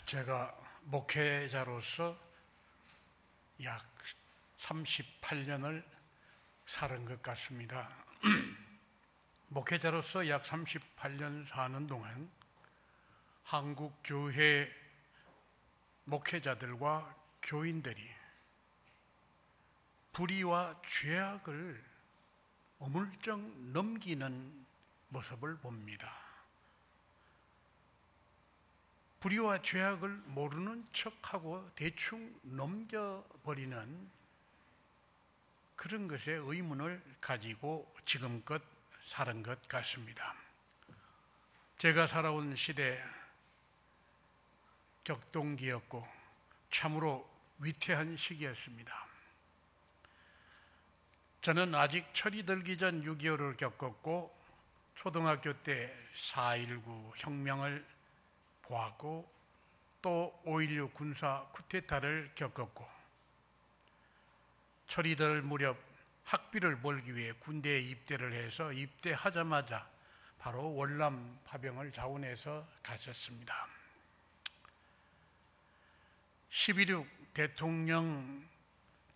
제가 목회자로서 약 38년을 살은 것 같습니다. 목회자로서 약 38년 사는 동안 한국 교회 목회자들과 교인들이 불의와 죄악을 어물쩍 넘기는 모습을 봅니다. 불의와 죄악을 모르는 척하고 대충 넘겨버리는 그런 것에 의문을 가지고 지금껏 살은 것 같습니다. 제가 살아온 시대 격동기였고 참으로 위태한 시기였습니다. 저는 아직 철이 들기 전 6.25를 겪었고 초등학교 때 4.19 혁명을 보았고 또 5.16 군사 쿠데타를 겪었고 철이 들 무렵 학비를 벌기 위해 군대에 입대를 해서 입대하자마자 바로 월남 파병을 자원해서 갔었습니다. 12.6 대통령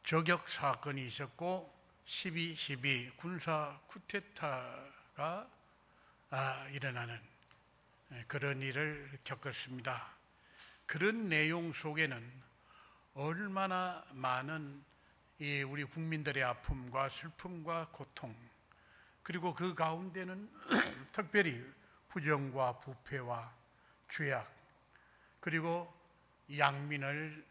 저격 사건이 있었고 12.12 군사 쿠데타가 일어나는 그런 일을 겪었습니다. 그런 내용 속에는 얼마나 많은 우리 국민들의 아픔과 슬픔과 고통, 그리고 그 가운데는 특별히 부정과 부패와 죄악, 그리고 양민을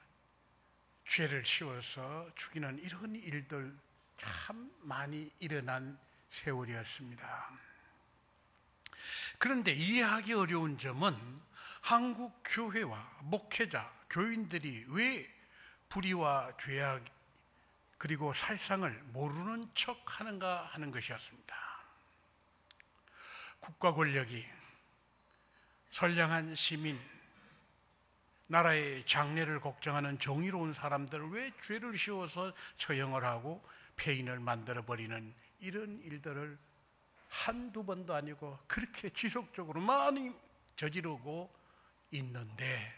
죄를 씌워서 죽이는 이런 일들 참 많이 일어난 세월이었습니다. 그런데 이해하기 어려운 점은 한국 교회와 목회자, 교인들이 왜 불의와 죄악 그리고 살상을 모르는 척하는가 하는 것이었습니다. 국가 권력이 선량한 시민, 나라의 장래를 걱정하는 정의로운 사람들을 왜 죄를 씌워서 처형을 하고 폐인을 만들어버리는 이런 일들을 한두 번도 아니고 그렇게 지속적으로 많이 저지르고 있는데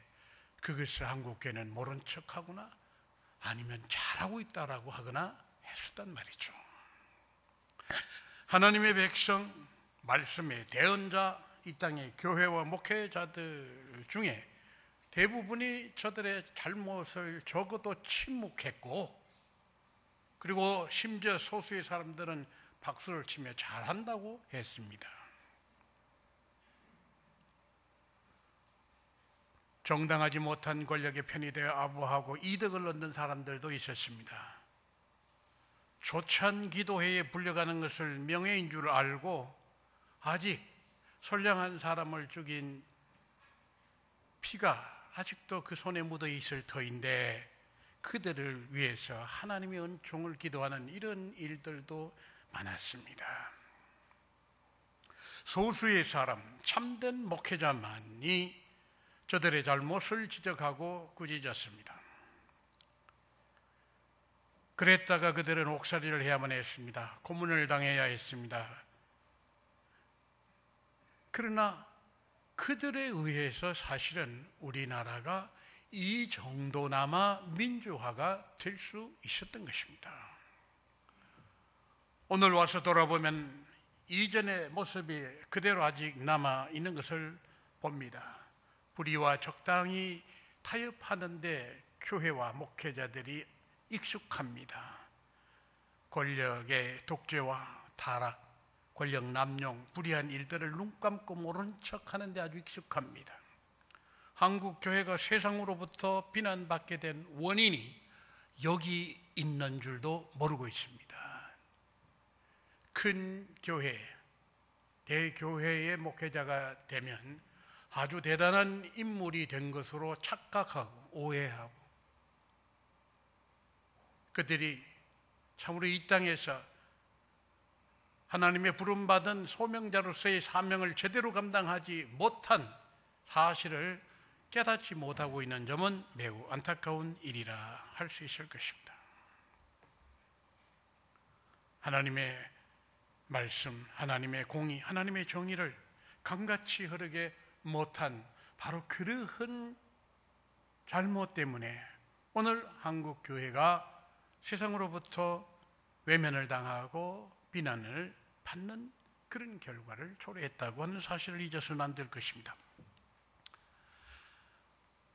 그것을 한국교회는 모른 척하거나 아니면 잘하고 있다라고 하거나 했었단 말이죠. 하나님의 백성, 말씀의 대언자, 이 땅의 교회와 목회자들 중에 대부분이 저들의 잘못을 적어도 침묵했고, 그리고 심지어 소수의 사람들은 박수를 치며 잘한다고 했습니다. 정당하지 못한 권력에 편의되어 아부하고 이득을 얻는 사람들도 있었습니다. 조찬 기도회에 불려가는 것을 명예인 줄 알고 아직 선량한 사람을 죽인 피가 아직도 그 손에 묻어 있을 터인데 그들을 위해서 하나님의 은총을 기도하는 이런 일들도 많았습니다. 소수의 사람, 참된 목회자만이 저들의 잘못을 지적하고 꾸짖었습니다. 그랬다가 그들은 옥살이를 해야만 했습니다. 고문을 당해야 했습니다. 그러나 그들에 의해서 사실은 우리나라가 이 정도나마 민주화가 될 수 있었던 것입니다. 오늘 와서 돌아보면 이전의 모습이 그대로 아직 남아 있는 것을 봅니다. 불의와 적당히 타협하는데 교회와 목회자들이 익숙합니다. 권력의 독재와 타락, 권력 남용, 불의한 일들을 눈 감고 모른 척하는데 아주 익숙합니다. 한국 교회가 세상으로부터 비난받게 된 원인이 여기 있는 줄도 모르고 있습니다. 큰 교회, 대교회의 목회자가 되면 아주 대단한 인물이 된 것으로 착각하고 오해하고 그들이 참으로 이 땅에서 하나님의 부름받은 소명자로서의 사명을 제대로 감당하지 못한 사실을 깨닫지 못하고 있는 점은 매우 안타까운 일이라 할 수 있을 것입니다. 하나님의 말씀, 하나님의 공의, 하나님의 정의를 강같이 흐르게 못한 바로 그러한 잘못 때문에 오늘 한국 교회가 세상으로부터 외면을 당하고 비난을 받는 그런 결과를 초래했다고 하는 사실을 잊어서는 안 될 것입니다.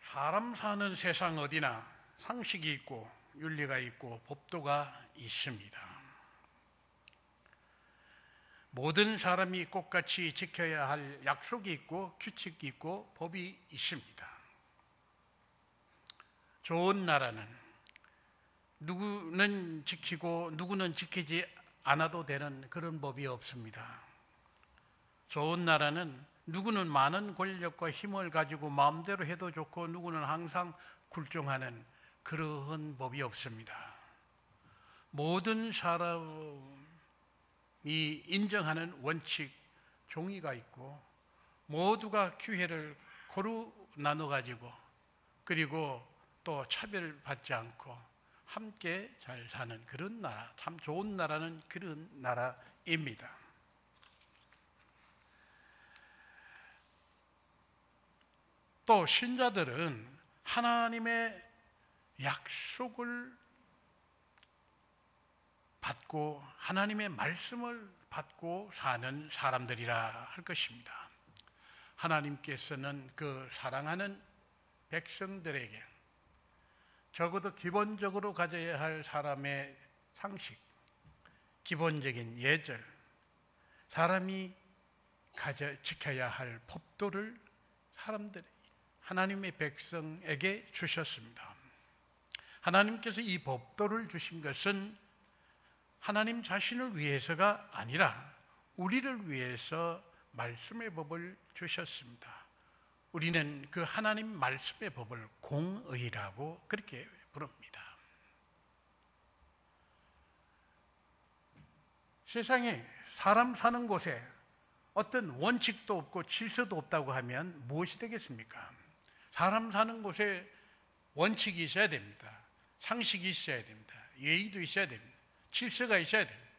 사람 사는 세상 어디나 상식이 있고 윤리가 있고 법도가 있습니다. 모든 사람이 똑같이 지켜야 할 약속이 있고 규칙이 있고 법이 있습니다. 좋은 나라는 누구는 지키고 누구는 지키지 않아도 되는 그런 법이 없습니다. 좋은 나라는 누구는 많은 권력과 힘을 가지고 마음대로 해도 좋고 누구는 항상 굴종하는 그러한 법이 없습니다. 모든 사람이 인정하는 원칙, 종의가 있고 모두가 기회를 고루 나눠 가지고 그리고 또 차별받지 않고 함께 잘 사는 그런 나라, 참 좋은 나라는 그런 나라입니다. 또 신자들은 하나님의 약속을 받고 하나님의 말씀을 받고 사는 사람들이라 할 것입니다. 하나님께서는 그 사랑하는 백성들에게 적어도 기본적으로 가져야 할 사람의 상식, 기본적인 예절, 사람이 지켜야 할 법도를 하나님의 백성에게 주셨습니다. 하나님께서 이 법도를 주신 것은 하나님 자신을 위해서가 아니라 우리를 위해서 말씀의 법을 주셨습니다. 우리는 그 하나님 말씀의 법을 공의라고 그렇게 부릅니다. 세상에 사람 사는 곳에 어떤 원칙도 없고 질서도 없다고 하면 무엇이 되겠습니까? 사람 사는 곳에 원칙이 있어야 됩니다. 상식이 있어야 됩니다. 예의도 있어야 됩니다. 질서가 있어야 됩니다.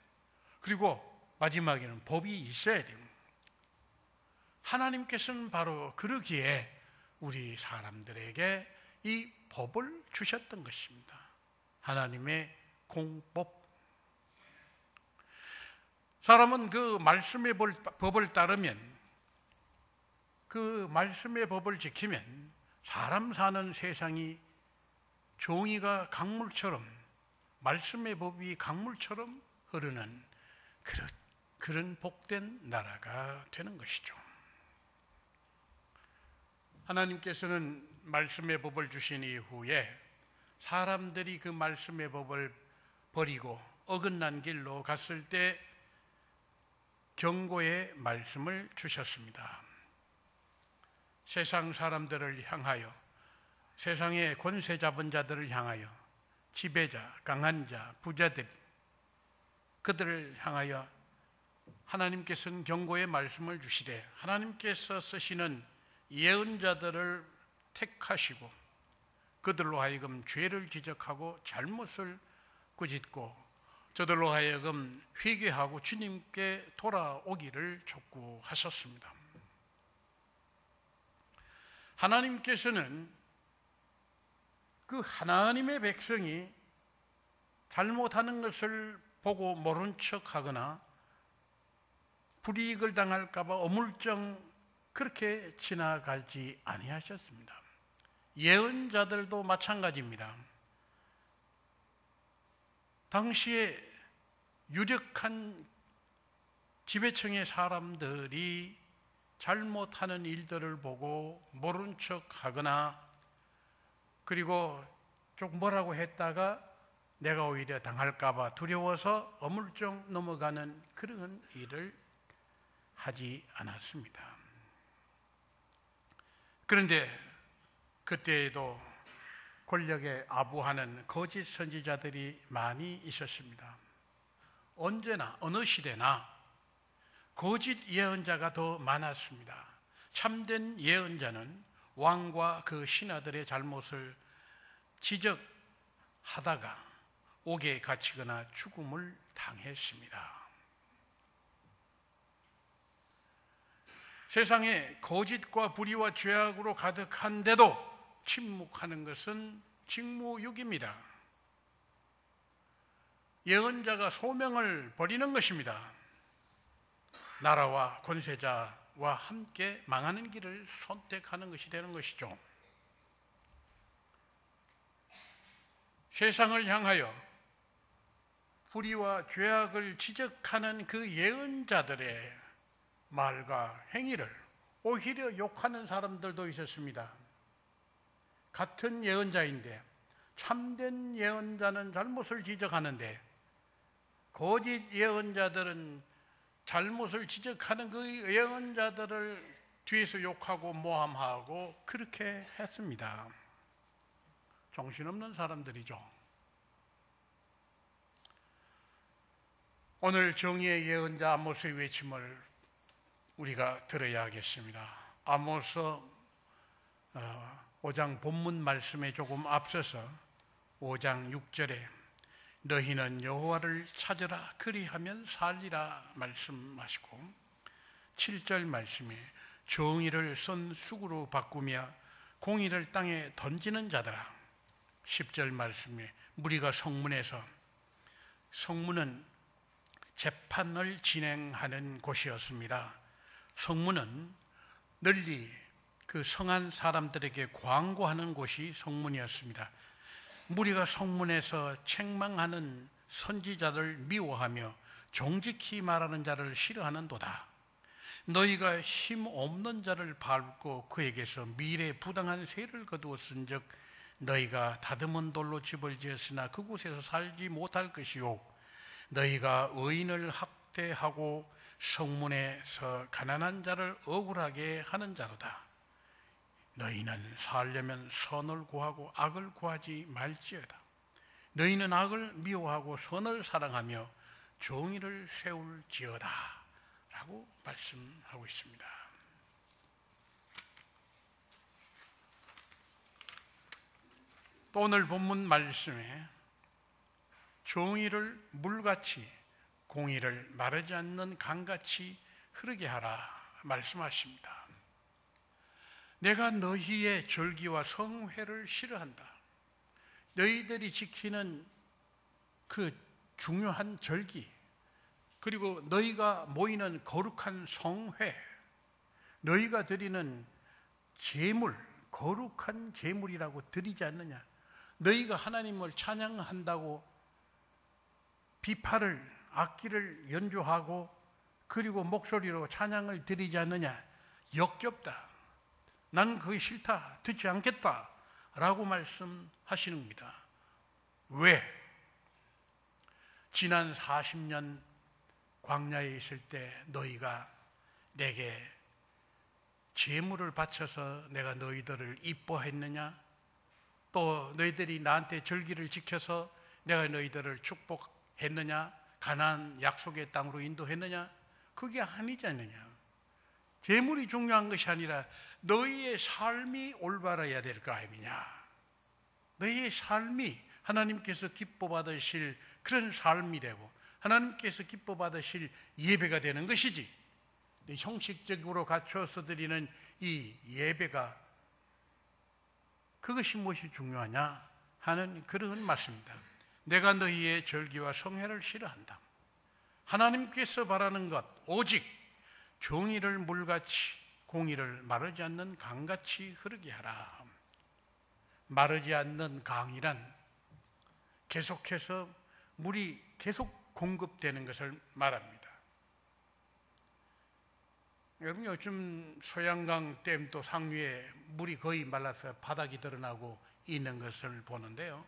그리고 마지막에는 법이 있어야 됩니다. 하나님께서는 바로 그러기에 우리 사람들에게 이 법을 주셨던 것입니다. 하나님의 공법. 사람은 그 말씀의 법을 따르면, 그 말씀의 법을 지키면 사람 사는 세상이 종이가 강물처럼, 말씀의 법이 강물처럼 흐르는 그런 복된 나라가 되는 것이죠. 하나님께서는 말씀의 법을 주신 이후에 사람들이 그 말씀의 법을 버리고 어긋난 길로 갔을 때 경고의 말씀을 주셨습니다. 세상 사람들을 향하여, 세상의 권세 잡은 자들을 향하여, 지배자, 강한 자, 부자들, 그들을 향하여 하나님께서는 경고의 말씀을 주시되 하나님께서 쓰시는 예언자들을 택하시고 그들로 하여금 죄를 지적하고 잘못을 꾸짖고 저들로 하여금 회개하고 주님께 돌아오기를 촉구하셨습니다. 하나님께서는 그 하나님의 백성이 잘못하는 것을 보고 모른 척하거나 불이익을 당할까 봐 어물쩡 그렇게 지나가지 아니하셨습니다. 예언자들도 마찬가지입니다. 당시에 유력한 지배층의 사람들이 잘못하는 일들을 보고 모른 척하거나 그리고 좀 뭐라고 했다가 내가 오히려 당할까 봐 두려워서 어물쩡 넘어가는 그런 일을 하지 않았습니다. 그런데 그때에도 권력에 아부하는 거짓 선지자들이 많이 있었습니다. 언제나 어느 시대나 거짓 예언자가 더 많았습니다. 참된 예언자는 왕과 그 신하들의 잘못을 지적하다가 옥에 갇히거나 죽음을 당했습니다. 세상에 거짓과 불의와 죄악으로 가득한데도 침묵하는 것은 직무유기입니다. 예언자가 소명을 버리는 것입니다. 나라와 권세자와 함께 망하는 길을 선택하는 것이 되는 것이죠. 세상을 향하여 불의와 죄악을 지적하는 그 예언자들의 말과 행위를 오히려 욕하는 사람들도 있었습니다. 같은 예언자인데 참된 예언자는 잘못을 지적하는데 거짓 예언자들은 잘못을 지적하는 그 예언자들을 뒤에서 욕하고 모함하고 그렇게 했습니다. 정신없는 사람들이죠. 오늘 정의의 예언자 아모스의 외침을 우리가 들어야 하겠습니다. 아모스 5장 본문 말씀에 조금 앞서서 5장 6절에 너희는 여호와를 찾으라 그리하면 살리라 말씀하시고 7절 말씀에 정의를 쓴 수구로 바꾸며 공의를 땅에 던지는 자들아 10절 말씀에 무리가 성문에서 성문은 재판을 진행하는 곳이었습니다. 성문은 널리 그 성한 사람들에게 광고하는 곳이 성문이었습니다. 무리가 성문에서 책망하는 선지자들 미워하며 정직히 말하는 자를 싫어하는도다. 너희가 힘 없는 자를 밟고 그에게서 미래 부당한 세를 거두었은즉 너희가 다듬은 돌로 집을 지었으나 그곳에서 살지 못할 것이요 너희가 의인을 학대하고 성문에서 가난한 자를 억울하게 하는 자로다. 너희는 살려면 선을 구하고 악을 구하지 말지어다. 너희는 악을 미워하고 선을 사랑하며 정의를 세울지어다 라고 말씀하고 있습니다. 또 오늘 본문 말씀에 정의를 물같이 공의를 마르지 않는 강같이 흐르게 하라 말씀하십니다. 내가 너희의 절기와 성회를 싫어한다. 너희들이 지키는 그 중요한 절기, 그리고 너희가 모이는 거룩한 성회, 너희가 드리는 제물, 거룩한 제물이라고 드리지 않느냐? 너희가 하나님을 찬양한다고 비파를, 악기를 연주하고 그리고 목소리로 찬양을 드리지 않느냐? 역겹다. 난 그게 싫다. 듣지 않겠다. 라고 말씀하시는 겁니다. 왜? 지난 40년 광야에 있을 때 너희가 내게 제물을 바쳐서 내가 너희들을 이뻐했느냐? 또 너희들이 나한테 절기를 지켜서 내가 너희들을 축복했느냐? 가나안 약속의 땅으로 인도했느냐? 그게 아니지 않느냐? 제물이 중요한 것이 아니라 너희의 삶이 올바라야 될 거 아니냐? 너희의 삶이 하나님께서 기뻐 받으실 그런 삶이 되고 하나님께서 기뻐 받으실 예배가 되는 것이지, 형식적으로 갖춰서 드리는 이 예배가 그것이 무엇이 중요하냐 하는 그런 말씀입니다. 내가 너희의 절기와 성회를 싫어한다. 하나님께서 바라는 것 오직 정의를 물같이 공의를 마르지 않는 강같이 흐르게 하라. 마르지 않는 강이란 계속해서 물이 계속 공급되는 것을 말합니다. 여러분, 요즘 소양강 댐도 상류에 물이 거의 말라서 바닥이 드러나고 있는 것을 보는데요.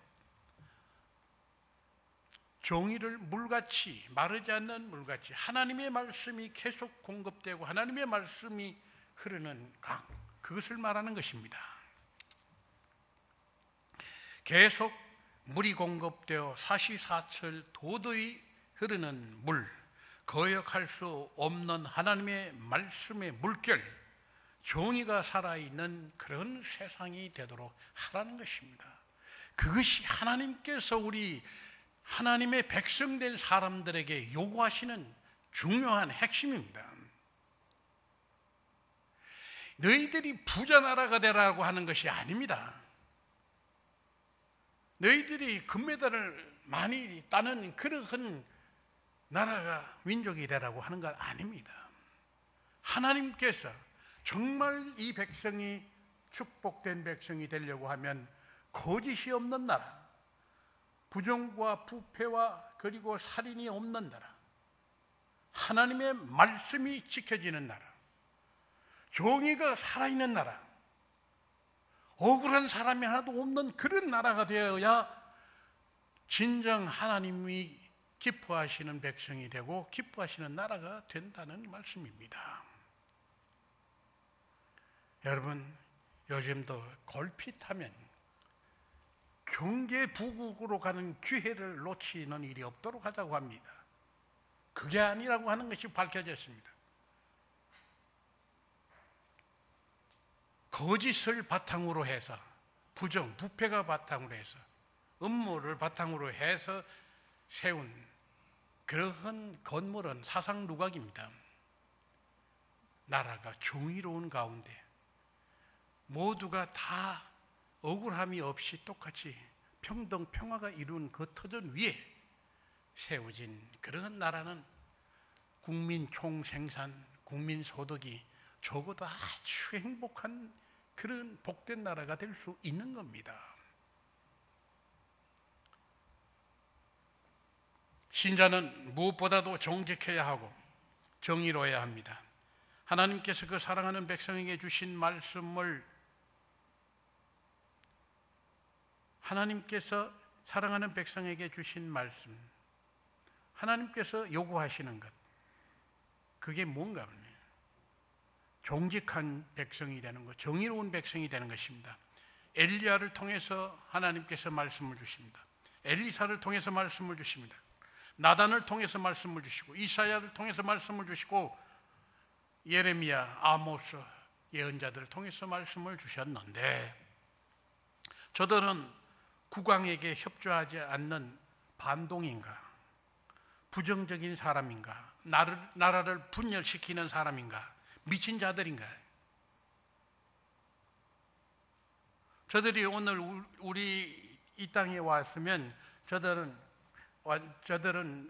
정의를 물같이, 마르지 않는 물같이 하나님의 말씀이 계속 공급되고 하나님의 말씀이 흐르는 강, 그것을 말하는 것입니다. 계속 물이 공급되어 사시사철 도저히 흐르는 물, 거역할 수 없는 하나님의 말씀의 물결, 정의가 살아있는 그런 세상이 되도록 하라는 것입니다. 그것이 하나님께서 우리 하나님의 백성된 사람들에게 요구하시는 중요한 핵심입니다. 너희들이 부자 나라가 되라고 하는 것이 아닙니다. 너희들이 금메달을 많이 따는 그러한 나라가 민족이 되라고 하는 것 아닙니다. 하나님께서 정말 이 백성이 축복된 백성이 되려고 하면 거짓이 없는 나라, 부정과 부패와 그리고 살인이 없는 나라, 하나님의 말씀이 지켜지는 나라, 정의가 살아있는 나라, 억울한 사람이 하나도 없는 그런 나라가 되어야 진정 하나님이 기뻐하시는 백성이 되고 기뻐하시는 나라가 된다는 말씀입니다. 여러분, 요즘도 걸핏하면 경계 부국으로 가는 기회를 놓치는 일이 없도록 하자고 합니다. 그게 아니라고 하는 것이 밝혀졌습니다. 거짓을 바탕으로 해서, 부정, 부패가 바탕으로 해서, 음모를 바탕으로 해서 세운 그러한 건물은 사상 누각입니다. 나라가 정의로운 가운데 모두가 다 억울함이 없이 똑같이 평등, 평화가 이룬 그 터전 위에 세워진 그런 나라는 국민 총생산, 국민 소득이 적어도 아주 행복한 그런 복된 나라가 될 수 있는 겁니다. 신자는 무엇보다도 정직해야 하고 정의로워야 합니다. 하나님께서 그 사랑하는 백성에게 주신 말씀을, 하나님께서 사랑하는 백성에게 주신 말씀, 하나님께서 요구하시는 것, 그게 뭔가 하면 정직한 백성이 되는 것, 정의로운 백성이 되는 것입니다. 엘리야를 통해서 하나님께서 말씀을 주십니다. 엘리사를 통해서 말씀을 주십니다. 나단을 통해서 말씀을 주시고, 이사야를 통해서 말씀을 주시고, 예레미야, 아모스 예언자들을 통해서 말씀을 주셨는데, 저들은 국왕에게 협조하지 않는 반동인가, 부정적인 사람인가, 나라를 분열시키는 사람인가, 미친 자들인가? 저들이 오늘 우리 이 땅에 왔으면 저들은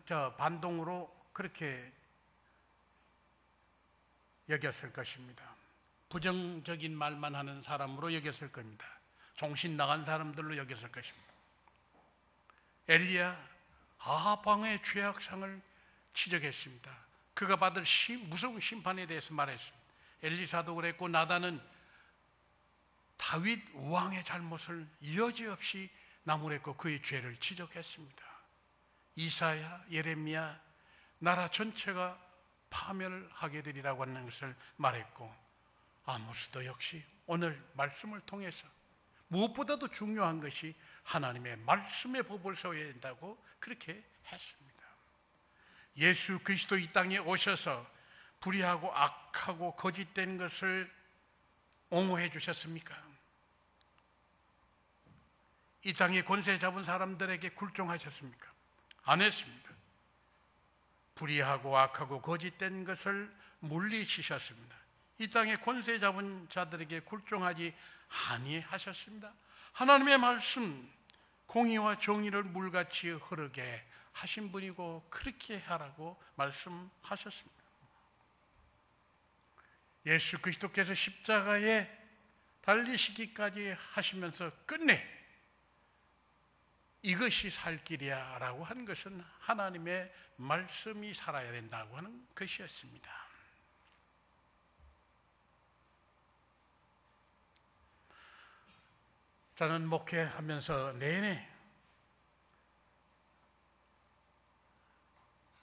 저 반동으로 그렇게 여겼을 것입니다. 부정적인 말만 하는 사람으로 여겼을 겁니다. 정신 나간 사람들로 여겼을 것입니다. 엘리야 아방의 죄악상을 지적했습니다. 그가 받을 무서운 심판에 대해서 말했습니다. 엘리사도 그랬고, 나단은 다윗 왕의 잘못을 여지없이 나무랬고 그의 죄를 지적했습니다. 이사야, 예레미야, 나라 전체가 파멸하게 되리라고 하는 것을 말했고, 아모스도 역시 오늘 말씀을 통해서 무엇보다도 중요한 것이 하나님의 말씀의 법을 세워야 된다고 그렇게 했습니다. 예수 그리스도 이 땅에 오셔서 불의하고 악하고 거짓된 것을 옹호해 주셨습니까? 이 땅에 권세 잡은 사람들에게 굴종하셨습니까? 안 했습니다. 불의하고 악하고 거짓된 것을 물리치셨습니다. 이 땅에 권세 잡은 자들에게 굴종하지 아니하셨습니다. 하나님의 말씀, 공의와 정의를 물같이 흐르게 하신 분이고 그렇게 하라고 말씀하셨습니다. 예수 그리스도께서 십자가에 달리시기까지 하시면서 끝내 이것이 살 길이야 라고 하는 것은 하나님의 말씀이 살아야 된다고 하는 것이었습니다. 저는 목회하면서 내내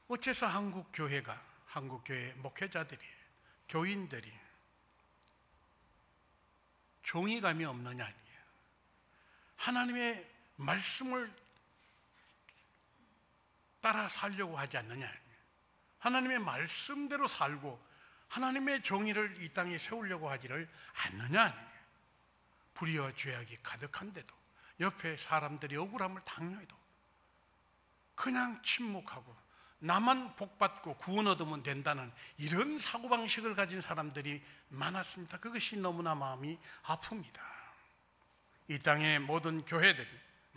어째서 한국교회 목회자들이, 교인들이 정의감이 없느냐 아니에요. 하나님의 말씀을 따라 살려고 하지 않느냐, 하나님의 말씀대로 살고 하나님의 정의를 이 땅에 세우려고 하지를 않느냐. 불의와 죄악이 가득한데도, 옆에 사람들이 억울함을 당해도 그냥 침묵하고 나만 복받고 구원 얻으면 된다는 이런 사고방식을 가진 사람들이 많았습니다. 그것이 너무나 마음이 아픕니다. 이 땅의 모든 교회들이,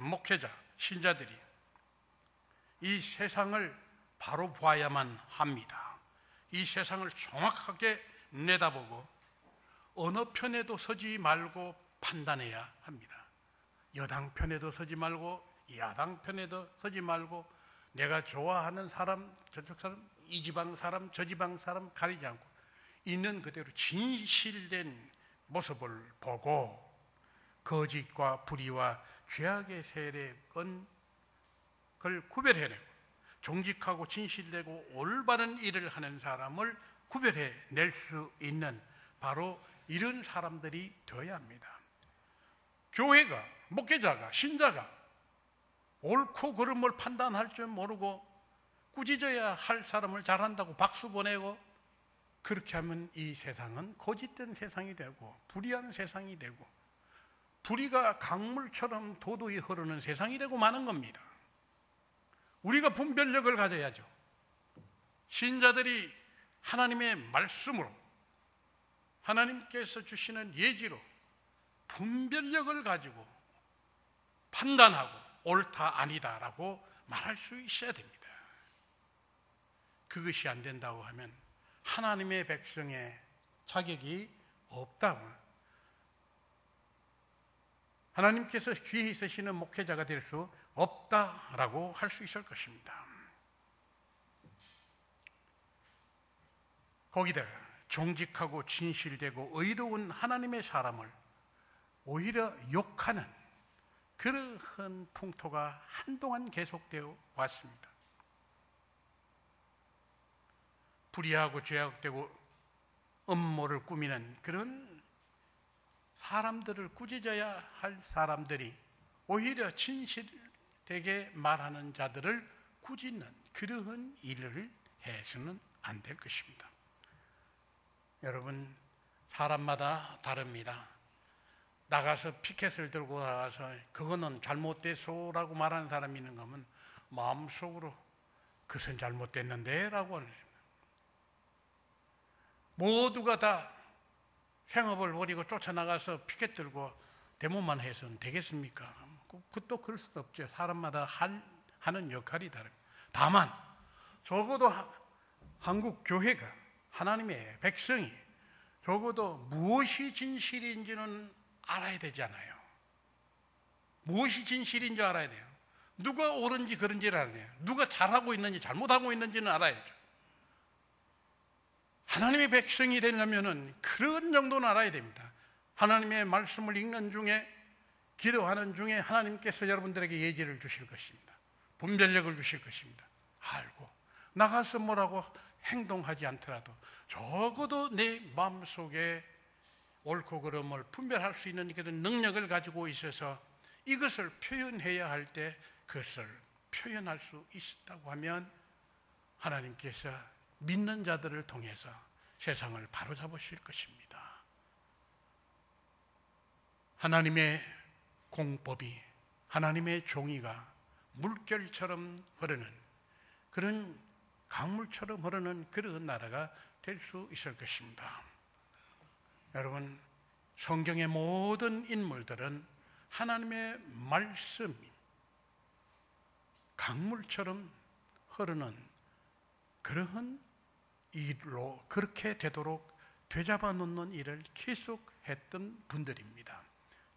목회자, 신자들이 이 세상을 바로 봐야만 합니다. 이 세상을 정확하게 내다보고 어느 편에도 서지 말고 판단해야 합니다. 여당 편에도 서지 말고 야당 편에도 서지 말고 내가 좋아하는 사람, 저쪽 사람, 이 지방 사람, 저 지방 사람 가리지 않고 있는 그대로 진실된 모습을 보고 거짓과 불의와 죄악의 세력은 그걸 구별해내고 정직하고 진실되고 올바른 일을 하는 사람을 구별해낼 수 있는 바로 이런 사람들이 되어야 합니다. 교회가, 목회자가, 신자가 옳고 그름을 판단할 줄 모르고 꾸짖어야 할 사람을 잘한다고 박수 보내고 그렇게 하면 이 세상은 거짓된 세상이 되고 불의한 세상이 되고 불의가 강물처럼 도도히 흐르는 세상이 되고 마는 겁니다. 우리가 분별력을 가져야죠. 신자들이 하나님의 말씀으로 하나님께서 주시는 예지로 분별력을 가지고 판단하고 옳다 아니다라고 말할 수 있어야 됩니다. 그것이 안 된다고 하면 하나님의 백성의 자격이 없다고, 하나님께서 귀히 쓰시는 목회자가 될 수 없다라고 할 수 있을 것입니다. 거기다가 정직하고 진실되고 의로운 하나님의 사람을 오히려 욕하는 그러한 풍토가 한동안 계속되어 왔습니다. 불의하고 죄악되고 음모를 꾸미는 그런 사람들을 꾸짖어야 할 사람들이 오히려 진실되게 말하는 자들을 꾸짖는 그러한 일을 해서는 안 될 것입니다. 여러분, 사람마다 다릅니다. 나가서 피켓을 들고 나가서 그거는 잘못됐소라고 말하는 사람이 있는 거면 마음속으로 그것은 잘못됐는데 라고 하는 겁니다. 모두가 다 생업을 버리고 쫓아나가서 피켓 들고 데모만 해서는 되겠습니까? 또 그럴 수는 없죠. 사람마다 하는 역할이 다릅니다. 다만 적어도 한국 교회가, 하나님의 백성이 적어도 무엇이 진실인지는 알아야 되잖아요. 무엇이 진실인지 알아야 돼요. 누가 옳은지 그른지를 알아야 돼요. 누가 잘하고 있는지 잘못하고 있는지는 알아야죠. 하나님의 백성이 되려면 그런 정도는 알아야 됩니다. 하나님의 말씀을 읽는 중에, 기도하는 중에 하나님께서 여러분들에게 예지를 주실 것입니다. 분별력을 주실 것입니다. 알고 나가서 뭐라고 행동하지 않더라도 적어도 내 마음속에 옳고 그름을 분별할 수 있는 그런 능력을 가지고 있어서 이것을 표현해야 할 때 그것을 표현할 수 있다고 하면 하나님께서 믿는 자들을 통해서 세상을 바로잡으실 것입니다. 하나님의 공법이, 하나님의 종이가 물결처럼 흐르는 그런 강물처럼 흐르는 그런 나라가 될 수 있을 것입니다. 여러분, 성경의 모든 인물들은 하나님의 말씀이 강물처럼 흐르는 그러한 일로 그렇게 되도록 되잡아 놓는 일을 계속했던 분들입니다.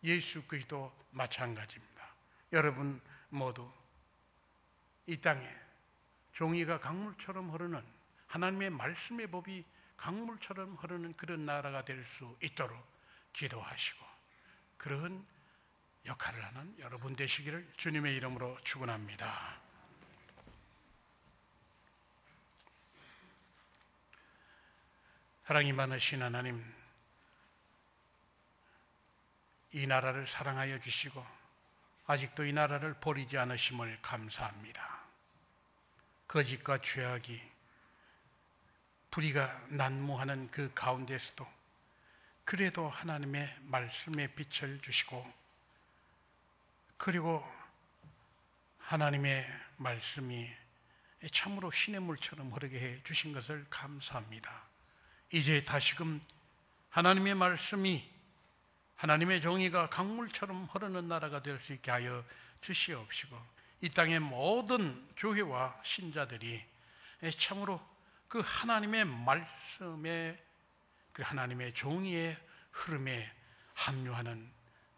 예수 그리스도 마찬가지입니다. 여러분 모두 이 땅에 정의가 강물처럼 흐르는, 하나님의 말씀의 법이 강물처럼 흐르는 그런 나라가 될 수 있도록 기도하시고 그런 역할을 하는 여러분 되시기를 주님의 이름으로 축원합니다. 사랑이 많으신 하나님, 이 나라를 사랑하여 주시고 아직도 이 나라를 버리지 않으심을 감사합니다. 거짓과 죄악이, 불의가 난무하는 그 가운데서도 그래도 하나님의 말씀에 빛을 주시고, 그리고 하나님의 말씀이 참으로 신의 물처럼 흐르게 해 주신 것을 감사합니다. 이제 다시금 하나님의 말씀이, 하나님의 정의가 강물처럼 흐르는 나라가 될 수 있게 하여 주시옵시고 이 땅의 모든 교회와 신자들이 참으로 그 하나님의 말씀에 그 하나님의 정의의 흐름에 합류하는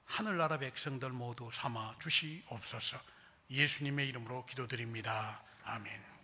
하늘나라 백성들 모두 삼아 주시옵소서. 예수님의 이름으로 기도드립니다. 아멘.